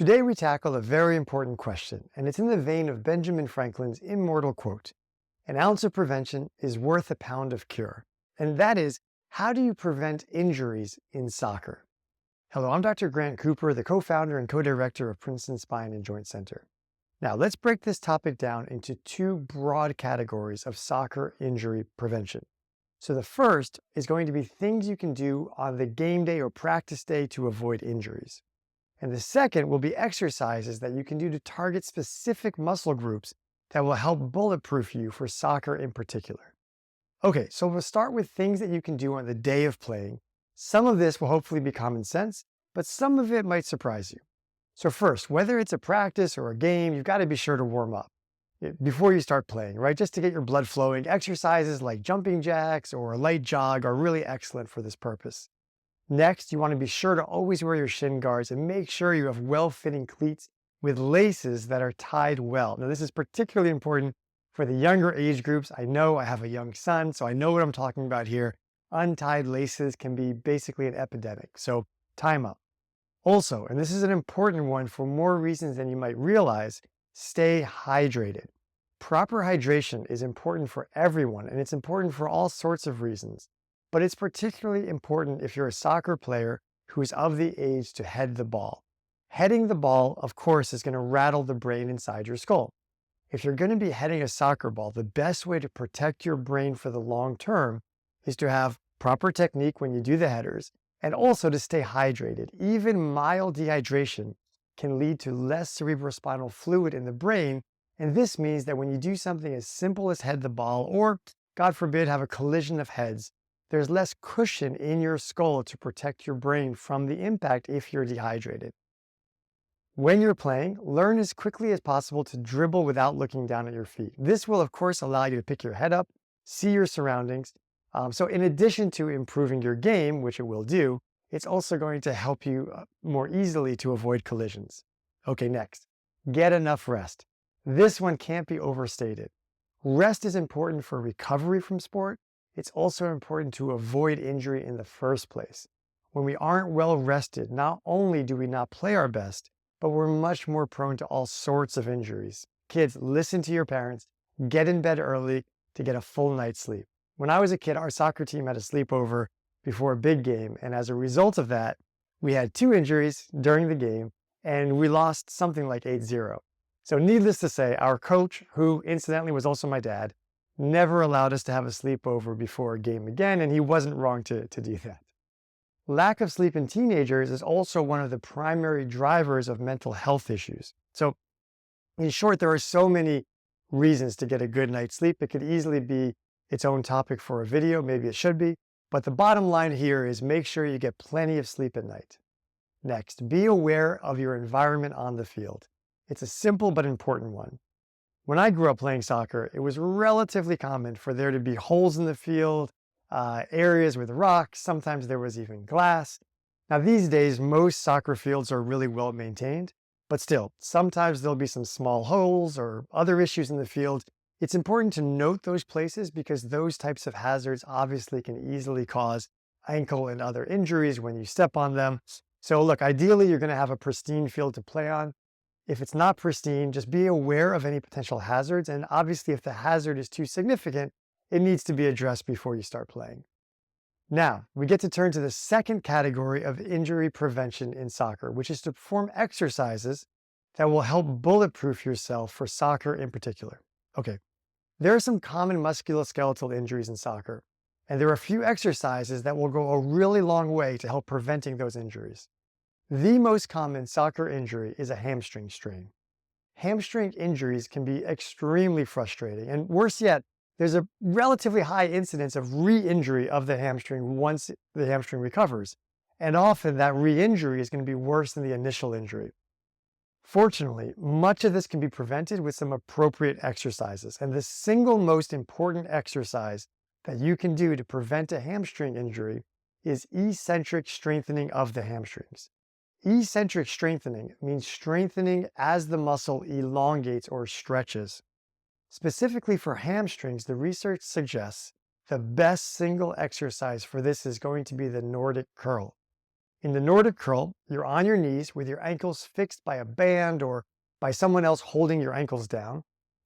Today we tackle a very important question, and it's in the vein of Benjamin Franklin's immortal quote, "An ounce of prevention is worth a pound of cure." And that is, how do you prevent injuries in soccer? Hello, I'm Dr. Grant Cooper, the co-founder and co-director of Princeton Spine and Joint Center. Now, let's break this topic down into two broad categories of soccer injury prevention. So the first is going to be things you can do on the game day or practice day to avoid injuries. And the second will be exercises that you can do to target specific muscle groups that will help bulletproof you for soccer in particular. Okay, so we'll start with things that you can do on the day of playing. Some of this will hopefully be common sense, but some of it might surprise you. So first, whether it's a practice or a game, you've got to be sure to warm up before you start playing, right? Just to get your blood flowing. Exercises like jumping jacks or a light jog are really excellent for this purpose. Next, you want to be sure to always wear your shin guards and make sure you have well-fitting cleats with laces that are tied well. Now, this is particularly important for the younger age groups. I know I have a young son, so I know what I'm talking about here. Untied laces can be basically an epidemic, so tie them up. Also, and this is an important one for more reasons than you might realize, stay hydrated. Proper hydration is important for everyone, and it's important for all sorts of reasons. But it's particularly important if you're a soccer player who is of the age to head the ball. Heading the ball, of course, is going to rattle the brain inside your skull. If you're going to be heading a soccer ball, the best way to protect your brain for the long term is to have proper technique when you do the headers, and also to stay hydrated. Even mild dehydration can lead to less cerebrospinal fluid in the brain, and this means that when you do something as simple as head the ball, or, God forbid, have a collision of heads, there's less cushion in your skull to protect your brain from the impact if you're dehydrated. When you're playing, learn as quickly as possible to dribble without looking down at your feet. This will, of course, allow you to pick your head up, see your surroundings. So in addition to improving your game, which it will do, it's also going to help you more easily to avoid collisions. Okay, next, get enough rest. This one can't be overstated. Rest is important for recovery from sport. It's also important to avoid injury in the first place. When we aren't well rested, not only do we not play our best, but we're much more prone to all sorts of injuries. Kids, listen to your parents. Get in bed early to get a full night's sleep. When I was a kid, our soccer team had a sleepover before a big game, and as a result of that, we had 2 injuries during the game, and we lost something like 8-0. So needless to say, our coach, who incidentally was also my dad, never allowed us to have a sleepover before a game again, and he wasn't wrong to do that. Lack of sleep in teenagers is also one of the primary drivers of mental health issues. So in short, there are so many reasons to get a good night's sleep. It could easily be its own topic for a video, maybe it should be, but the bottom line here is make sure you get plenty of sleep at night. Next, be aware of your environment on the field. It's a simple but important one. When I grew up playing soccer, it was relatively common for there to be holes in the field, areas with rocks, sometimes there was even glass. Now these days, most soccer fields are really well maintained, but still, sometimes there'll be some small holes or other issues in the field. It's important to note those places because those types of hazards obviously can easily cause ankle and other injuries when you step on them. So look, ideally you're going to have a pristine field to play on. If it's not pristine, just be aware of any potential hazards, and obviously if the hazard is too significant, it needs to be addressed before you start playing. Now, we get to turn to the second category of injury prevention in soccer, which is to perform exercises that will help bulletproof yourself for soccer in particular. Okay, there are some common musculoskeletal injuries in soccer, and there are a few exercises that will go a really long way to help preventing those injuries. The most common soccer injury is a hamstring strain. Hamstring injuries can be extremely frustrating, and worse yet, there's a relatively high incidence of re-injury of the hamstring once the hamstring recovers, and often that re-injury is going to be worse than the initial injury. Fortunately, much of this can be prevented with some appropriate exercises, and the single most important exercise that you can do to prevent a hamstring injury is eccentric strengthening of the hamstrings. Eccentric strengthening means strengthening as the muscle elongates or stretches. Specifically for hamstrings, the research suggests the best single exercise for this is going to be the Nordic curl. In the Nordic curl, you're on your knees with your ankles fixed by a band or by someone else holding your ankles down,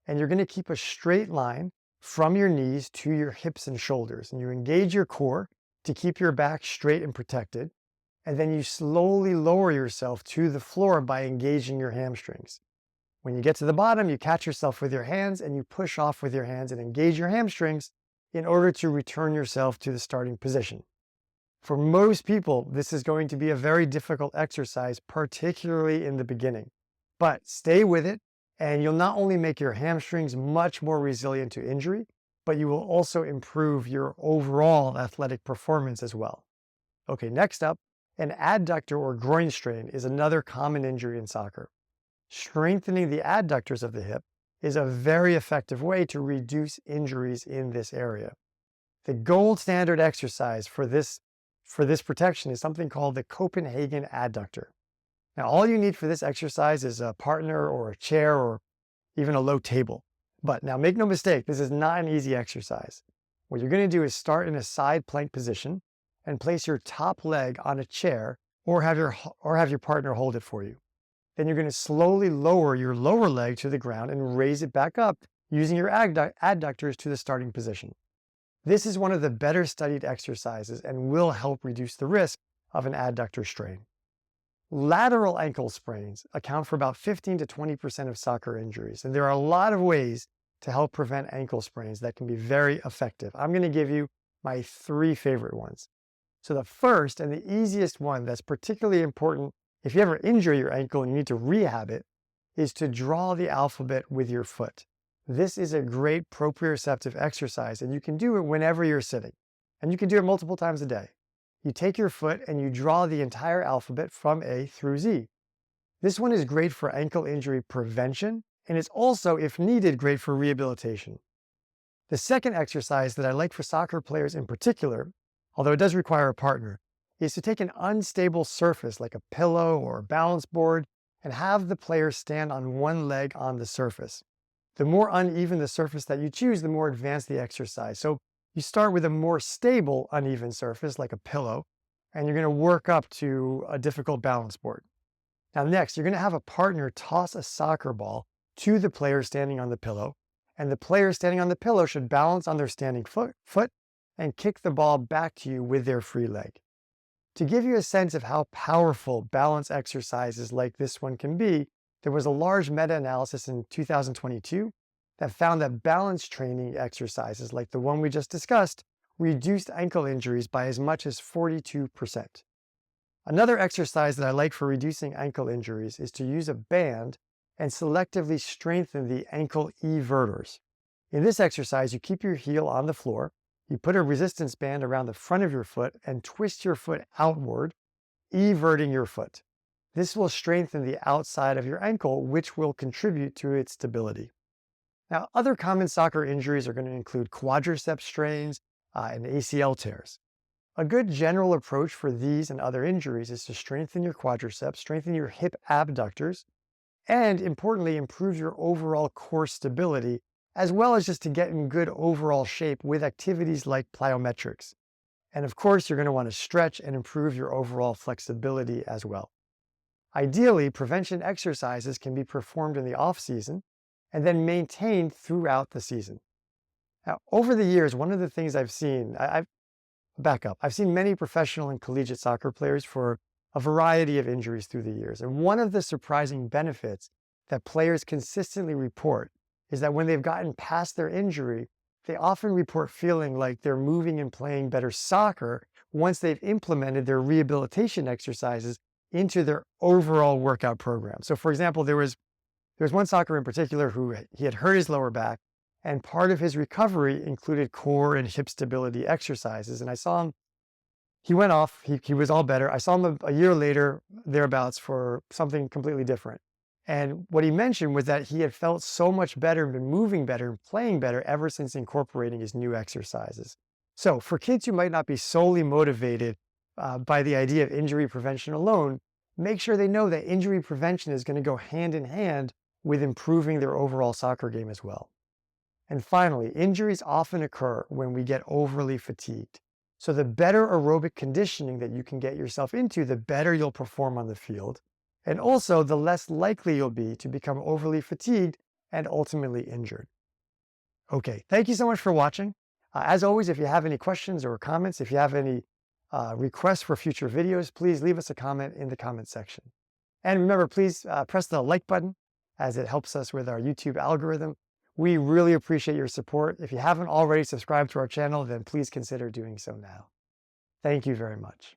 and you're going to keep a straight line from your knees to your hips and shoulders. And you engage your core to keep your back straight and protected, and then you slowly lower yourself to the floor by engaging your hamstrings. When you get to the bottom, you catch yourself with your hands and you push off with your hands and engage your hamstrings in order to return yourself to the starting position. For most people, this is going to be a very difficult exercise, particularly in the beginning. But stay with it, and you'll not only make your hamstrings much more resilient to injury, but you will also improve your overall athletic performance as well. Okay, next up, an adductor or groin strain is another common injury in soccer. Strengthening the adductors of the hip is a very effective way to reduce injuries in this area. The gold standard exercise for this protection is something called the Copenhagen Adductor. Now, all you need for this exercise is a partner or a chair or even a low table. But now make no mistake, this is not an easy exercise. What you're going to do is start in a side plank position and place your top leg on a chair or have your partner hold it for you. Then you're going to slowly lower your lower leg to the ground and raise it back up using your adductors to the starting position. This is one of the better studied exercises and will help reduce the risk of an adductor strain. Lateral ankle sprains account for about 15 to 20% of soccer injuries, and there are a lot of ways to help prevent ankle sprains that can be very effective. I'm going to give you my 3 favorite ones. So the first and the easiest one that's particularly important if you ever injure your ankle and you need to rehab it is to draw the alphabet with your foot. This is a great proprioceptive exercise, and you can do it whenever you're sitting, and you can do it multiple times a day. You take your foot and you draw the entire alphabet from A through Z. This one is great for ankle injury prevention, and it's also, if needed, great for rehabilitation. The second exercise that I like for soccer players in particular, although it does require a partner, is to take an unstable surface like a pillow or a balance board and have the player stand on one leg on the surface. The more uneven the surface that you choose, the more advanced the exercise. So you start with a more stable, uneven surface like a pillow, and you're going to work up to a difficult balance board. Now next, you're going to have a partner toss a soccer ball to the player standing on the pillow, and the player standing on the pillow should balance on their standing foot and kick the ball back to you with their free leg. To give you a sense of how powerful balance exercises like this one can be, there was a large meta-analysis in 2022 that found that balance training exercises like the one we just discussed reduced ankle injuries by as much as 42%. Another exercise that I like for reducing ankle injuries is to use a band and selectively strengthen the ankle evertors. In this exercise, you keep your heel on the floor, you put a resistance band around the front of your foot and twist your foot outward, everting your foot. This will strengthen the outside of your ankle, which will contribute to its stability. Now, other common soccer injuries are going to include quadriceps strains and ACL tears. A good general approach for these and other injuries is to strengthen your quadriceps, strengthen your hip abductors, and importantly, improve your overall core stability, as well as just to get in good overall shape with activities like plyometrics. And of course, you're going to want to stretch and improve your overall flexibility as well. Ideally, prevention exercises can be performed in the off-season and then maintained throughout the season. Now, over the years, one of the things I've seen, I've seen many professional and collegiate soccer players for a variety of injuries through the years. And one of the surprising benefits that players consistently report is that when they've gotten past their injury, they often report feeling like they're moving and playing better soccer once they've implemented their rehabilitation exercises into their overall workout program. So for example, there was one soccer in particular who he had hurt his lower back, and part of his recovery included core and hip stability exercises. And I saw him, he went off, he was all better. I saw him a year later, thereabouts, for something completely different. And what he mentioned was that he had felt so much better, been moving better, and playing better ever since incorporating his new exercises. So for kids who might not be solely motivated by the idea of injury prevention alone, make sure they know that injury prevention is going to go hand in hand with improving their overall soccer game as well. And finally, injuries often occur when we get overly fatigued. So the better aerobic conditioning that you can get yourself into, the better you'll perform on the field. And also the less likely you'll be to become overly fatigued and ultimately injured. Okay, thank you so much for watching. As always, if you have any questions or comments, if you have any requests for future videos, please leave us a comment in the comment section. And remember, please press the like button as it helps us with our YouTube algorithm. We really appreciate your support. If you haven't already subscribed to our channel, then please consider doing so now. Thank you very much.